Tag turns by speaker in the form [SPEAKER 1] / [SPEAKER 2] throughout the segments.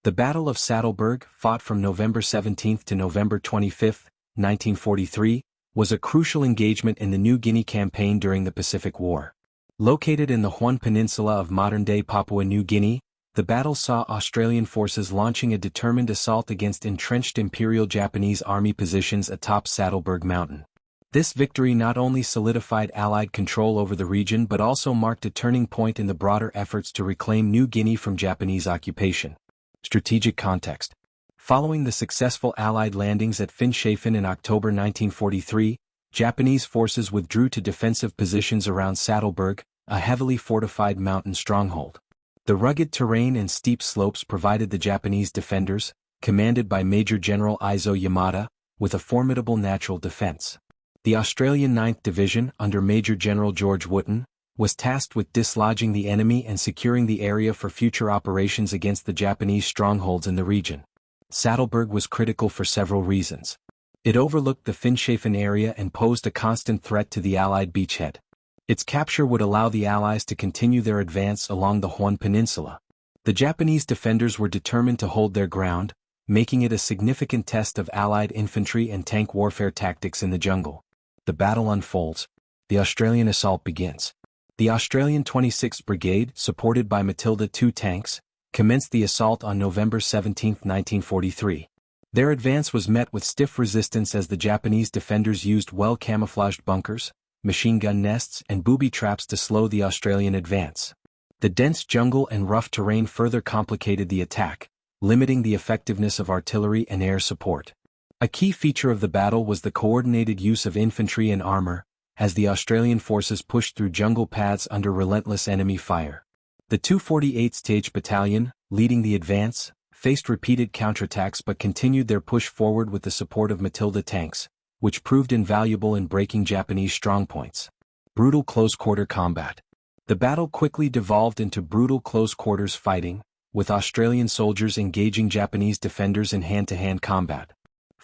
[SPEAKER 1] The Battle of Sattelberg, fought from November 17 to November 25, 1943, was a crucial engagement in the New Guinea campaign during the Pacific War. Located in the Huon Peninsula of modern-day Papua New Guinea, the battle saw Australian forces launching a determined assault against entrenched Imperial Japanese Army positions atop Sattelberg Mountain. This victory not only solidified Allied control over the region but also marked a turning point in the broader efforts to reclaim New Guinea from Japanese occupation. Strategic context. Following the successful Allied landings at Finschhafen in October 1943, Japanese forces withdrew to defensive positions around Sattelberg, a heavily fortified mountain stronghold. The rugged terrain and steep slopes provided the Japanese defenders, commanded by Major General Izo Yamada, with a formidable natural defense. The Australian 9th Division, under Major General George Wotton, was tasked with dislodging the enemy and securing the area for future operations against the Japanese strongholds in the region. Sattelberg was critical for several reasons. It overlooked the Finschhafen area and posed a constant threat to the Allied beachhead. Its capture would allow the Allies to continue their advance along the Huon Peninsula. The Japanese defenders were determined to hold their ground, making it a significant test of Allied infantry and tank warfare tactics in the jungle. The battle unfolds. The Australian assault begins. The Australian 26th Brigade, supported by Matilda II tanks, commenced the assault on November 17, 1943. Their advance was met with stiff resistance as the Japanese defenders used well-camouflaged bunkers, machine gun nests and booby traps to slow the Australian advance. The dense jungle and rough terrain further complicated the attack, limiting the effectiveness of artillery and air support. A key feature of the battle was the coordinated use of infantry and armor, as the Australian forces pushed through jungle paths under relentless enemy fire. The 248th Stage Battalion, leading the advance, faced repeated counterattacks but continued their push forward with the support of Matilda tanks, which proved invaluable in breaking Japanese strongpoints. Brutal close-quarter combat. The battle quickly devolved into brutal close-quarters fighting, with Australian soldiers engaging Japanese defenders in hand-to-hand combat.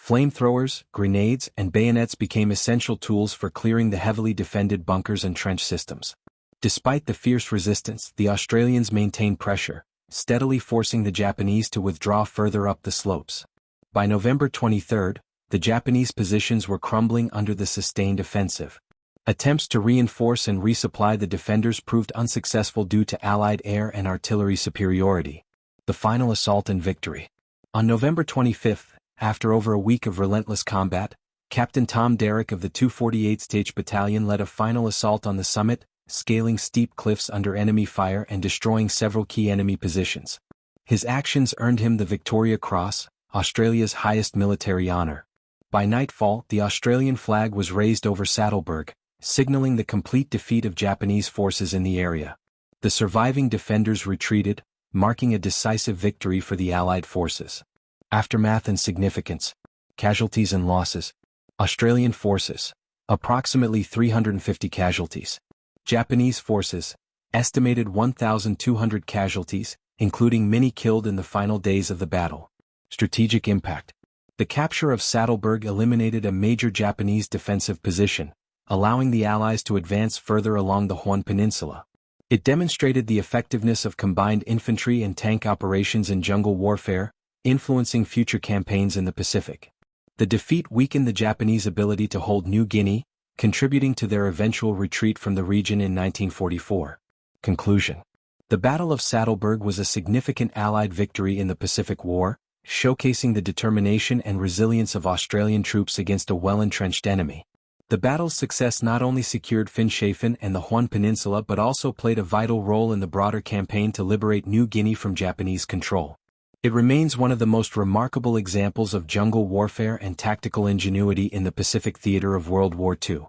[SPEAKER 1] Flamethrowers, grenades, and bayonets became essential tools for clearing the heavily defended bunkers and trench systems. Despite the fierce resistance, the Australians maintained pressure, steadily forcing the Japanese to withdraw further up the slopes. By November 23, the Japanese positions were crumbling under the sustained offensive. Attempts to reinforce and resupply the defenders proved unsuccessful due to Allied air and artillery superiority. The final assault and victory. On November 25, after over a week of relentless combat, Captain Tom Derrick of the 248th Stage Battalion led a final assault on the summit, scaling steep cliffs under enemy fire and destroying several key enemy positions. His actions earned him the Victoria Cross, Australia's highest military honor. By nightfall, the Australian flag was raised over Sattelberg, signaling the complete defeat of Japanese forces in the area. The surviving defenders retreated, marking a decisive victory for the Allied forces. Aftermath and significance. Casualties and losses. Australian forces. Approximately 350 casualties. Japanese forces. Estimated 1,200 casualties, including many killed in the final days of the battle. Strategic impact. The capture of Sattelberg eliminated a major Japanese defensive position, allowing the Allies to advance further along the Huon Peninsula. It demonstrated the effectiveness of combined infantry and tank operations in jungle warfare, influencing future campaigns in the Pacific. The defeat weakened the Japanese ability to hold New Guinea, contributing to their eventual retreat from the region in 1944. Conclusion. The Battle of Sattelberg was a significant Allied victory in the Pacific War, showcasing the determination and resilience of Australian troops against a well-entrenched enemy. The battle's success not only secured Finschhafen and the Huon Peninsula but also played a vital role in the broader campaign to liberate New Guinea from Japanese control. It remains one of the most remarkable examples of jungle warfare and tactical ingenuity in the Pacific theater of World War II.